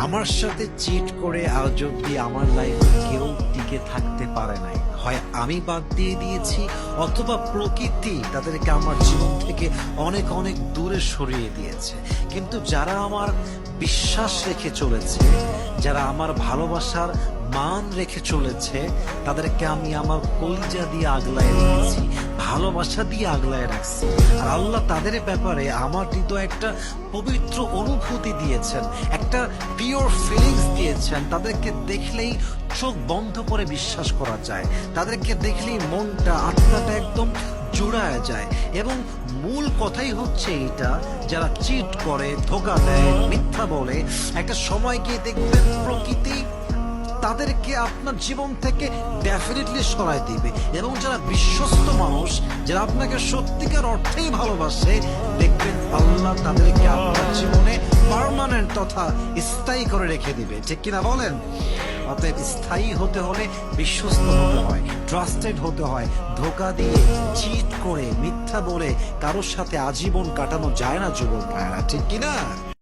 আমার সাথে চিট করে আজ অব্দি আমার লাইফে কেউ টিকে থাকতে পারে নাই। হয় আমি বাদ দিয়ে দিয়েছি অথবা প্রকৃতি তাদেরকে আমার জীবন থেকে অনেক অনেক দূরে সরিয়ে দিয়েছে। কিন্তু যারা আমার বিশ্বাস রেখে চলেছে, যারা আমার ভালোবাসার মান রেখে চলেছে, তাদেরকে আমি আমার কলিজা দিয়ে আগলায় রেখেছি, ভালোবাসা দিয়ে আগলায় রাখছি। আর আল্লাহ তাদের ব্যাপারে আমার হৃদয় একটা পবিত্র অনুভূতি দিয়েছেন, একটা পিওর ফিলিংস দিয়েছেন। তাদেরকে দেখলেই চোখ বন্ধ করে বিশ্বাস করা যায়, তাদেরকে দেখলেই মনটা আত্মাটা একদম জুড়ায় যায়। এবং মূল কথাই হচ্ছে এটা, যারা চিট করে, ধোঁকা দেয়, মিথ্যা বলে, একটা সময় গিয়ে দেখবেন প্রকৃতি তাদেরকে আপনার জীবন থেকে ডেফিনেটলি সরাই দিবে। এবং যারা বিশ্বস্ত মানুষ, যারা আপনাকে সত্যিকার অর্থেই ভালোবাসে, দেখবেন আল্লাহ তাদেরকে আপনার জীবনে পার্মানেন্ট তথা স্থায়ী করে রেখে দিবে। ঠিক কিনা বলেন? অতএব স্থায়ী হতে হলে বিশ্বস্ত হতে হয়, ট্রাস্টেড হতে হয়। ধোঁকা দিয়ে, চিট করে, মিথ্যা বলে কারোর সাথে আজীবন কাটানো যায় না যুবক ভাইরা। ঠিক কিনা?